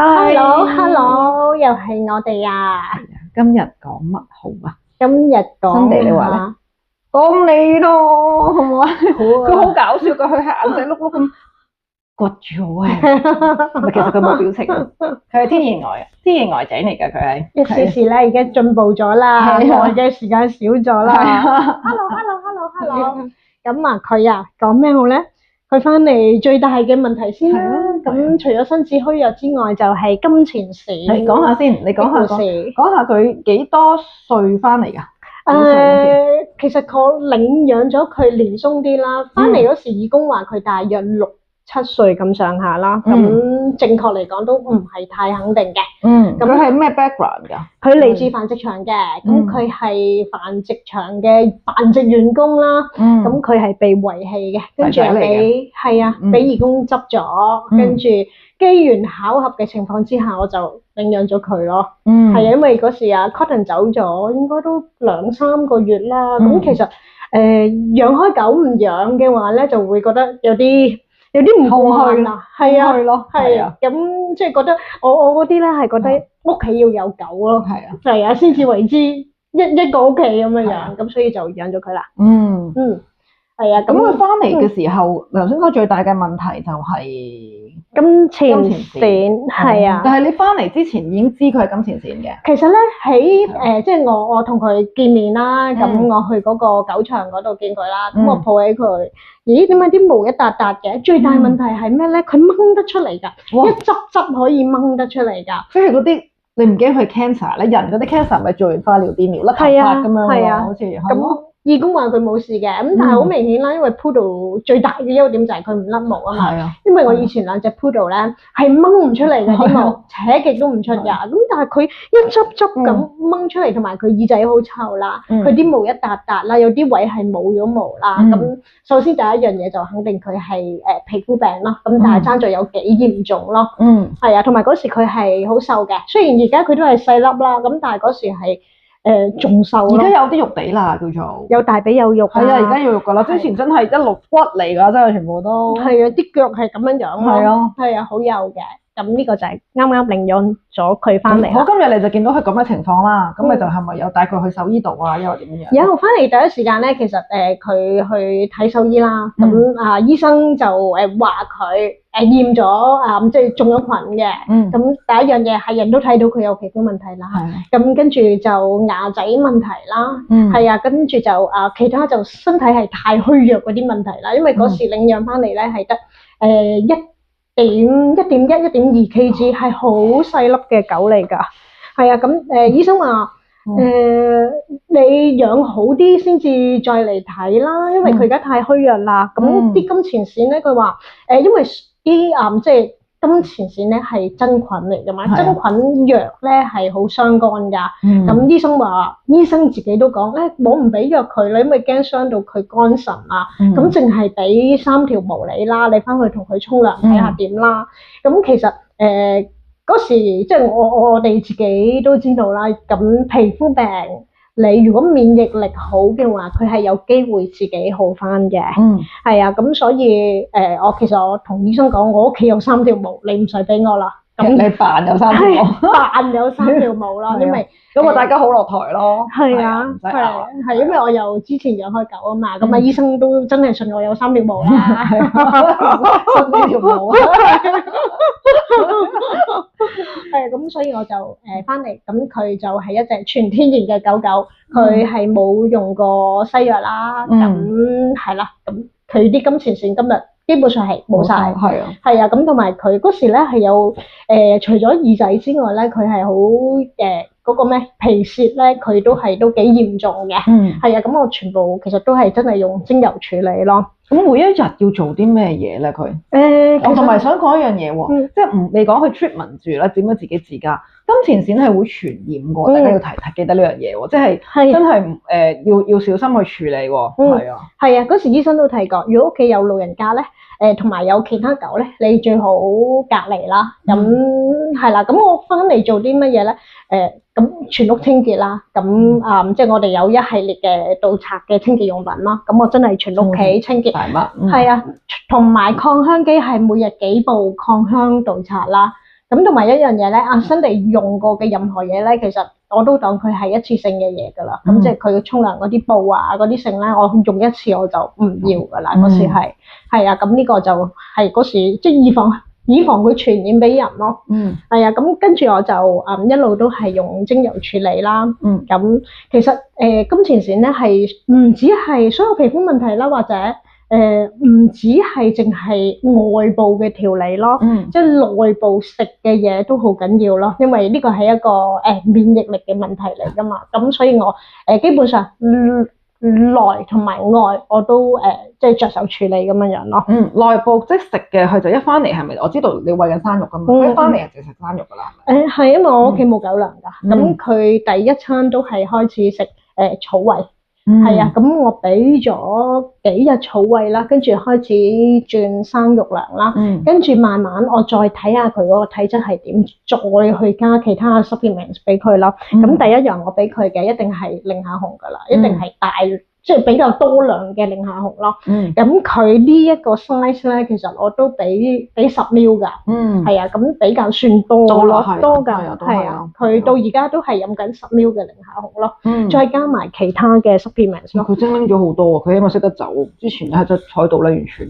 Hello，又係我哋啊！今日講乜好啊？今日講新地你話咧，講你咯，好唔好啊？佢好搞笑噶，佢係眼仔碌碌咁掘住我啊！唔係，其實佢冇表情，佢係天然呆仔嚟噶，佢係。一時時咧，而家進步咗啦，呆嘅時間少咗啦。Hello，咁啊，佢啊講咩好咧？佢翻嚟最大嘅問題先啦。咁除咗身子虛弱之外，就係金錢線。你講下先，你講下佢幾多歲翻嚟㗎？其實我領養咗佢年鬆啲啦，翻嚟嗰時義工話佢大約6-7歲咁上下啦。咁正確嚟講都唔係太肯定嘅。咁佢係咩 background 㗎？佢嚟自繁殖場嘅，咁佢係繁殖場嘅繁殖員工啦。咁佢係被遺棄嘅，跟住俾義工執咗，跟住機緣巧合嘅情況之下，我就領養咗佢咯。係啊，因為嗰時啊 Cotton 走咗，應該都2-3個月啦。咁其實養開狗唔養嘅話咧，就會覺得有啲唔慣啊。係啊，咁即係覺得我嗰啲咧係覺得屋企要有狗咯。係啊，先至為之一個屋企咁樣樣，咁所以就養咗佢啦。係啊，咁佢翻嚟嘅時候，頭先講最大嘅問題就係金錢線，係啊。但係你翻嚟之前已經知佢係金錢線嘅。其實咧喺即係我同佢見面啦，咁我去嗰個狗場嗰度見佢啦，咁我抱起佢，咦，點解啲毛一笪笪嘅？最大問題係咩咧？佢掹得出嚟㗎，一執可以掹得出嚟㗎。即係嗰啲你唔驚佢 cancer 咧？人嗰啲 cancer 咪做完化療、電療甩頭髮咁樣喎，好似咁。義工話佢冇事嘅，咁但係好明顯啦，因為 Poodle 最大嘅優點就係佢唔甩毛啊嘛。因為我以前2隻 Poodle 咧係掹唔出嚟嘅啲毛，扯極都唔出㗎。咁但係佢一執咁掹出嚟，同埋佢耳仔好臭啦，佢啲毛一笪笪啦，有啲位係冇咗毛啦。咁首先第一樣嘢就肯定佢係皮膚病咯。咁但係爭在有幾嚴重咯。係啊，同埋嗰時佢係好瘦嘅，雖然而家佢都係細粒啦，咁但係嗰時係仲瘦咯。而家有啲肉地啦，叫做有大髀有肉。係啊，而家有肉噶啦，之前真係一路骨嚟噶，真係全部都。係啊，啲腳係咁樣樣咯。係啊，好幼嘅。咁呢個就係啱啱領養咗佢翻嚟。我今日你就見到佢咁嘅情況啦，咁你就係咪有帶佢去獸醫度啊？因為點樣？有翻嚟第一時間咧，其實佢去睇獸醫啦。咁醫生就話佢驗咗即係中咗菌嘅。咁第一樣嘢係人都睇到佢有皮膚問題啦。咁跟住就牙仔問題啦。係啊，跟住就其他就身體係太虛弱嗰啲問題啦。因為嗰時領養翻嚟咧係得1.1-1.2 kg 係好細粒嘅狗嚟㗎。係啊，咁醫生話你養好啲先至再嚟睇啦，因為佢而家太虛弱啦。咁啲金錢線咧，佢話因為啲即係金錢線咧係真菌嚟㗎嘛，真菌藥咧係好傷肝㗎。咁醫生自己都講我唔俾藥佢啦，因為驚傷到佢肝腎啊。咁淨係俾3條毛你啦，你翻去同佢沖涼睇下點啦。咁其實嗰時即係我哋自己都知道啦。咁皮膚病你如果免疫力好嘅話，佢係有機會自己好翻嘅。係啊，咁所以其實我同醫生講，我屋企有3條毛，你唔使俾我啦。咁你扮有3條毛，扮有3條毛啦，因為咁大家好落台咯。係啊，係因為我又之前養開狗啊嘛，咁醫生都真係信我有3條毛啦，信呢條毛。係咁，所以我就翻嚟，咁佢就係一隻全天然嘅狗狗，佢係冇用過西藥啦。咁係啦，咁佢啲金錢線今日基本上係冇晒。係啊，咁同埋佢嗰時咧係有除咗耳仔之外咧，佢係好嗰個咩皮屑咧，佢都幾嚴重嘅。係啊，咁我全部其實都係真係用精油處理咯。咁每一日要做啲咩嘢咧？佢我同埋想講一樣嘢喎，即係未講佢 treatment 住啦，點樣自己自家金錢線係會傳染嘅，大家要記得呢樣嘢喎，即係真係要小心去處理喎。係啊，嗰時醫生都提過，如果屋企有老人家咧，同埋有其他狗咧，你最好隔離啦。咁係啦，咁我翻嚟做啲乜嘢咧？咁全屋清潔啦，咁即係我哋有一系列嘅盜賊嘅清潔用品啦。咁我真係全屋企清潔，係啊，同埋擴香機係每日幾部擴香盜賊啦。咁同埋一樣嘢咧，阿新地用過嘅任何嘢咧，其實我都當佢係一次性嘅嘢㗎啦。咁即係佢嘅沖涼嗰啲布啊，嗰啲剩咧，我用一次我就唔要㗎啦。嗰時係啊，咁呢個就係嗰時即係以防佢傳染俾人咯。係啊，咁跟住我就一路都係用精油處理啦。咁其實金錢線咧係唔止係所有皮膚問題啦，或者唔止係淨係外部嘅調理咯，即係內部食嘅嘢都好緊要咯，因為呢個係一個免疫力嘅問題嚟㗎嘛。咁所以我基本上內同埋外我都即係着手處理咁樣樣咯。內部即係食嘅，佢就一翻嚟係咪？我知道你餵緊生肉㗎嘛，佢一翻嚟就食生肉㗎啦。係因為我屋企冇狗糧㗎，咁佢第一餐都係開始食草餵。係啊，咁我俾咗幾日草餵啦，跟住開始轉生肉糧啦，跟住慢慢我再睇下佢嗰個體質係點，再去加其他 supplements 俾佢咯。咁第一樣我俾佢嘅一定係零下紅噶啦，一定係大即係比較多量嘅零下紅咯。咁佢呢一個 size 咧，其實我都俾10ml噶。係啊，咁比較算多咯，多㗎，係啊，佢到而家都係飲緊10ml嘅零下紅咯。再加埋其他嘅 supplements 咯。佢精靈咗好多喎，佢因為識得走，之前咧就坐喺度咧，完全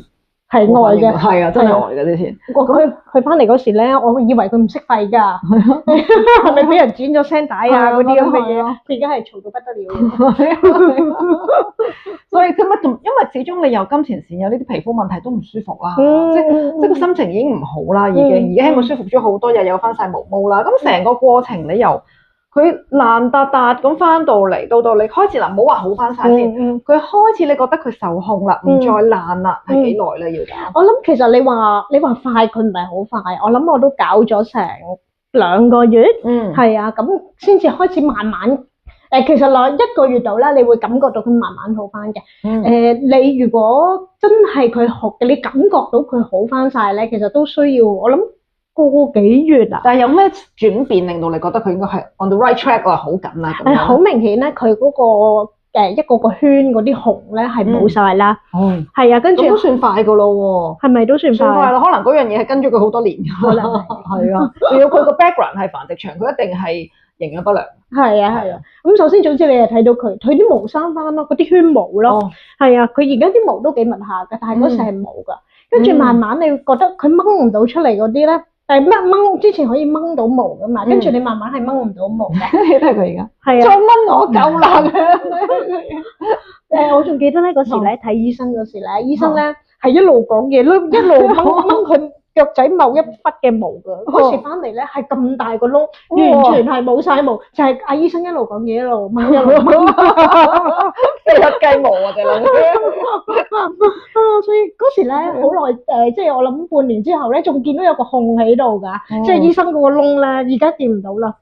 係呆嘅，係啊，真係呆嘅之前。佢翻嚟嗰時咧，我以為佢唔識吠㗎，係咪俾人剪咗聲帶啊嗰啲咁嘅嘢？佢而家係嘈到不得了。所以因為始終你有金錢線，有呢啲皮膚問題都唔舒服啦，即係個心情已經唔好啦，已經而家起碼舒服咗好多，又有翻晒毛毛啦。咁成個過程你由佢爛笪笪咁翻到嚟，到你開始嗱，唔好話好翻晒先，佢開始你覺得佢受控啦，唔再爛啦，係幾耐咧要搞？我諗其實你話快，佢唔係好快，我諗我都搞咗成2個月，係啊，咁先至開始慢慢其實1個月度咧，你會感覺到佢慢慢好翻嘅。你如果真係佢好，你感覺到佢好翻晒咧，其實都需要我諗個幾月啊。但係有咩轉變令到你覺得佢應該係 on the right track 啦，好緊啦咁樣？好明顯咧，佢嗰個一個圈嗰啲紅咧係冇晒啦。係啊，跟住都算快噶咯喎。係咪都算快啦？可能嗰樣嘢係跟咗佢好多年。可能係啊，仲要佢個 background 係繁殖場，佢一定係營養不良。係啊。咁首先總之你係睇到佢啲毛生翻咯，嗰啲圈毛咯。係啊，佢而家啲毛都幾密下嘅，但係嗰時係冇㗎。跟住慢慢你會覺得佢掹唔到出嚟嗰啲咧。掹之前可以掹到毛噶嘛，跟住你慢慢係掹唔到毛嘅。你睇佢而家，係啊，再掹我夠啦。我仲記得咧嗰時咧睇醫生嗰時咧，醫生咧係一路講嘢，一路掹佢腳仔某一筆嘅毛㗎。嗰時翻嚟咧係咁大個窿，完全係冇晒毛，就係阿醫生一路講嘢一路掹一路掹，即係一雞毛啊！就諗所以嗰時咧好耐即係我諗半年之後咧，仲見到有個孔喺度㗎，即係醫生嗰個窿咧，而家見唔到啦。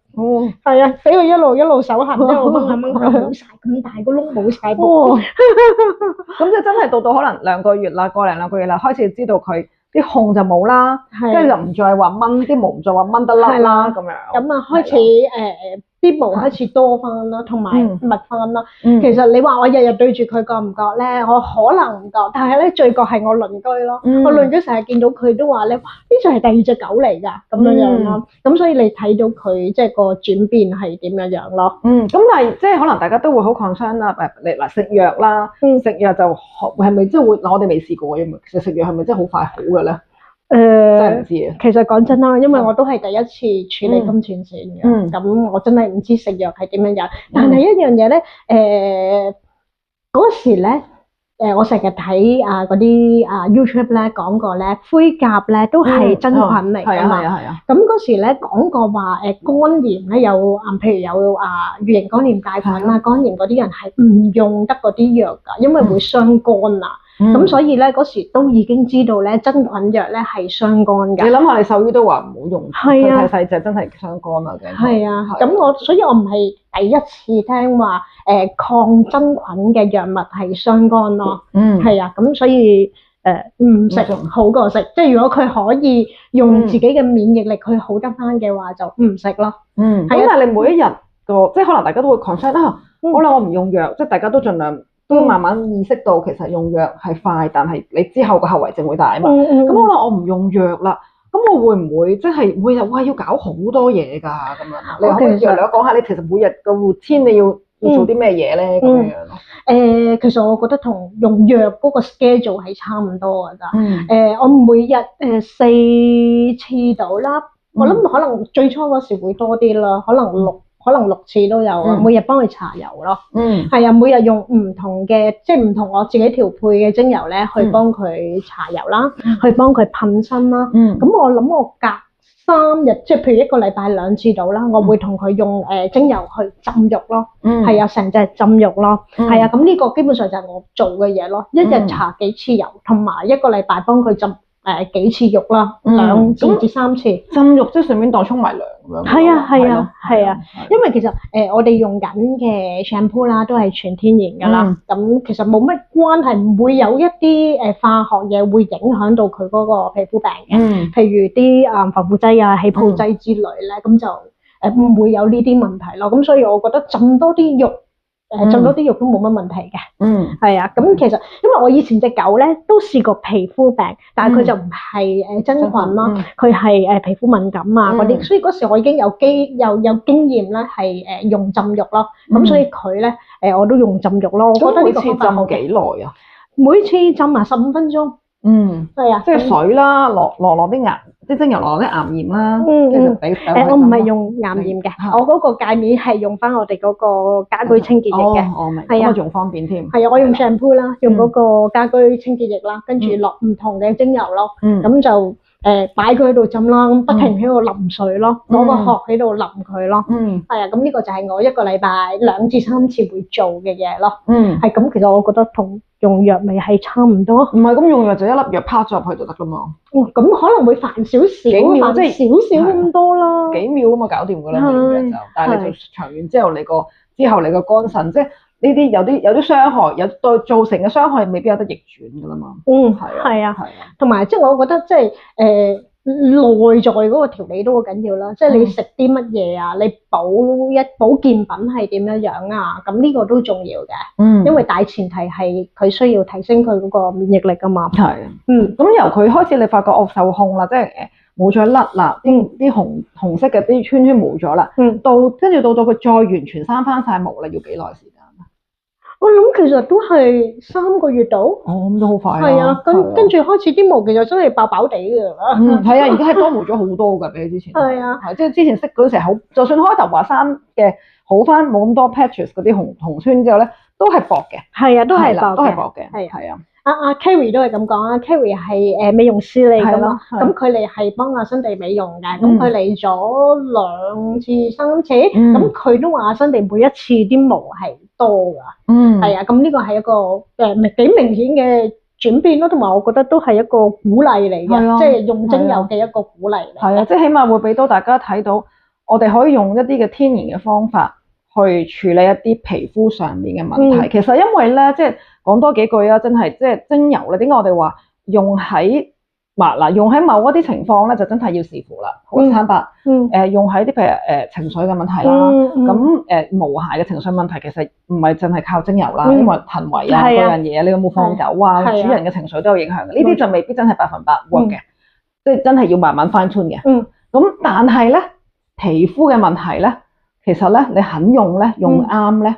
係啊，俾佢一路手痕，一路掹下掹下，冇晒咁大個窿，冇晒毛。咁就真係到可能2個月啦，個零2個月啦，開始知道佢啲控就冇啦，跟住就唔再話掹啲毛，唔再話掹得甩啦咁樣。咁啊，開始啲毛開始多翻啦，同埋密翻啦。其實你話我日日對住佢覺唔覺咧？我可能唔覺，但係咧最覺係我鄰居咯。我鄰居成日見到佢都話咧，哇！呢隻係第2隻狗嚟㗎，咁樣樣咯。咁所以你睇到佢即係個轉變係點樣樣咯。咁但係即係可能大家都會好 concern 啦。嗱食藥啦，食藥就係咪即係會嗱？我哋未試過嘅，其實食藥係咪真係好快好嘅咧？真係唔知啊！其實講真啦，因為我都係第一次處理金錢線嘅，咁我真係唔知食藥係點樣樣。但係一樣嘢咧，嗰時咧，我成日睇嗰啲YouTube 咧講過咧，灰甲咧都係真菌嚟㗎嘛。係啊。咁嗰時咧講過話肝炎咧有譬如有乙型肝炎介菌啦，肝炎嗰啲人係唔用得嗰啲藥㗎，因為會傷肝啊。咁所以咧嗰時都已經知道咧真菌藥咧係傷肝㗎。你諗下，你獸醫都話唔好用，佢太細隻真係傷肝啊！係啊，咁所以我唔係第一次聽話抗真菌嘅藥物係傷肝咯。係啊，咁所以唔食好過食，即係如果佢可以用自己嘅免疫力去好得翻嘅話，就唔食咯。咁但係你每一日即係可能大家都會 concern 好啦，我唔用藥，即係大家都盡量。都慢慢意識到其實用藥係快，但係你之後個後遺症會大啊嘛。咁好啦，我唔用藥啦，咁我會唔會即係每日哇要搞好多嘢㗎咁樣？你可唔可以略略講下你其實每日個 routine 你要做啲咩嘢咧咁樣咯？其實我覺得同用藥嗰個 schedule 係差唔多㗎咋。我每日4次到啦，我諗可能最初嗰時會多啲啦，可能6次都有啊。每日幫佢搽油咯，係啊，每日用唔同嘅即係唔同我自己調配嘅精油咧，去幫佢搽油啦，去幫佢噴身啦。咁我諗我隔3日，即係譬如一個禮拜2次到啦，我會同佢用精油去浸浴咯，係啊，成隻浸浴咯，係啊，咁呢個基本上就係我做嘅嘢咯，一日搽幾次油，同埋一個禮拜幫佢浸幾次浴啦，2次至3次。浸浴即係順便當沖埋涼咁樣。係啊，因為其實我哋用緊嘅 shampoo 啦，都係全天然㗎啦，咁其實冇乜關係，唔會有一啲化學嘢會影響到佢嗰個皮膚病嘅，譬如啲防腐劑啊、起泡劑之類咧，咁就唔會有呢啲問題咯。咁所以我覺得浸多啲浴。浸多啲浴都冇乜問題嘅，係啊，咁其實因為我以前隻狗咧都試過皮膚病，但係佢就唔係真菌啦，佢係皮膚敏感啊嗰啲，所以嗰時我已經有經驗咧係用浸浴咯，咁所以佢咧我都用浸浴咯。我覺得呢個方法好。每次浸幾耐啊？每次浸15分鐘。係啊，即係水啦，落啲岩，即係精油落啲岩鹽啦。其實我唔係用岩鹽嘅，我嗰個界面係用翻我哋嗰個家居清潔液嘅。我明，咁啊仲方便添。係啊，我用 shampoo 啦，用嗰個家居清潔液啦，跟住落唔同嘅精油咯。咁就擺佢喺度浸啦，咁不停喺度淋水咯，攞個殼喺度淋佢咯。係啊，咁呢個就係我一個禮拜2至3次會做嘅嘢咯。係咁，其實我覺得同用藥咪係差唔多。唔係咁用藥就一粒藥拋咗入去就得噶嘛。咁可能會煩少少，幾秒即係少少咁多啦。幾秒咁嘛搞掂噶啦，就。但係你做長遠之後，你個肝腎即係呢啲有啲傷害，有對造成嘅傷害未必有得逆轉噶啦嘛。係啊。同埋即係我覺得即係內在嗰個調理都好緊要啦，即係你食啲乜嘢啊，你保健品係點樣啊，咁呢個都重要嘅。因為大前提係佢需要提升佢嗰個免疫力㗎嘛。係。咁由佢開始，你發覺受控啦，即係冇再甩啦，啲紅色嘅啲圈圈冇咗啦。跟住到佢再完全生翻晒毛啦，要幾耐時間？我諗其實都係3個月度。咁都好快。係啊，跟住開始啲毛其實真係爆爆地㗎啦。係啊，而家係多毛咗好多㗎，比起之前。係啊。即係之前識嗰陣時好，就算開頭話生嘅好翻，冇咁多 patches 嗰啲紅圈之後咧，都係薄嘅。係啊，都係薄嘅。係啊。阿 Carrie 都係咁講啊 ，Carrie 係美容師嚟㗎嘛，咁佢哋係幫阿新地美容嘅，咁佢嚟咗2至3次，咁佢都話阿新地每一次啲毛係多㗎，係啊，咁呢個係一個幾明顯嘅轉變咯，同埋我覺得都係一個鼓勵嚟嘅，即係用精油嘅一個鼓勵嚟。係啊，即係起碼會俾到大家睇到，我哋可以用一啲嘅天然嘅方法去處理一啲皮膚上面嘅問題。其實因為咧，即係講多幾句啊，真係即係精油咧，點解我哋話用喺用喺某一啲情況咧，就真係要視乎啦。好坦白，用喺啲譬如情緒嘅問題啦，咁毛孩嘅情緒問題其實唔係淨係靠精油啦，因為行為啊嗰樣嘢，你有冇放狗啊，主人嘅情緒都有影響嘅。呢啲就未必真係100%work嘅，即係真係要慢慢 fine tune 嘅。咁但係咧，皮膚嘅問題咧，其實咧你肯用咧，用啱咧，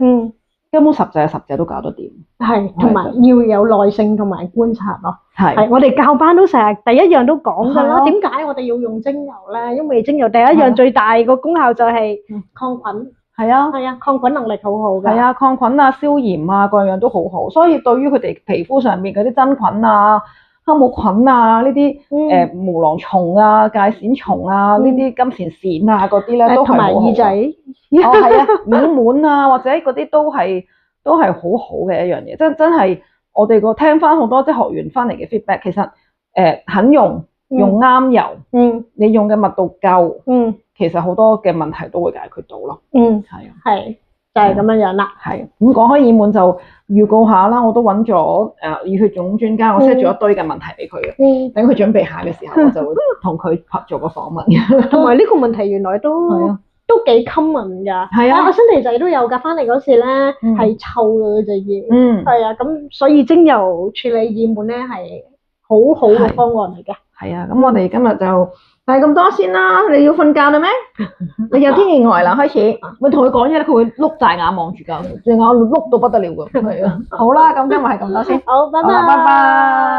根本10隻都搞得掂。係，同埋要有耐性同埋觀察咯。係，我哋教班都成日第一樣都講㗎啦。點解我哋要用精油咧？因為精油第一樣最大個功效就係抗菌。係啊，抗菌能力好好嘅。係啊，抗菌啊、消炎啊，各樣都好好。所以對於佢哋皮膚上面嗰啲真菌啊、酵母菌啊、呢啲毛囊蟲啊、疥癬蟲啊、呢啲金錢線啊嗰啲咧，都係同埋耳仔。係啊，面滿啊，或者嗰啲都係好好嘅一樣嘢。真係我哋聽翻好多即係學員翻嚟嘅 feedback，其實肯用啱油，你用嘅密度夠，其實好多嘅問題都會解決到咯。係就係咁樣啦。係咁講開耳滿就預告下啦，我都揾咗耳血腫專家，我 set 咗一堆嘅問題俾佢嘅，等佢準備下嘅時候，我就會同佢做個訪問。同埋呢個問題原來都幾 common 㗎。係啊，阿新地仔都有㗎，翻嚟嗰時咧係臭嘅隻耳。係啊，咁所以精油處理耳滿咧係好好嘅方案嚟嘅。係啊，咁我哋今日就係咁多先啦。你要瞓覺啦咩？你有天然呆啦，開始。我同佢講嘢咧，佢會碌大眼望住㗎，隻眼碌到不得了㗎。係啊，好啦，咁今日係咁多先。好，拜拜。好啦，拜拜。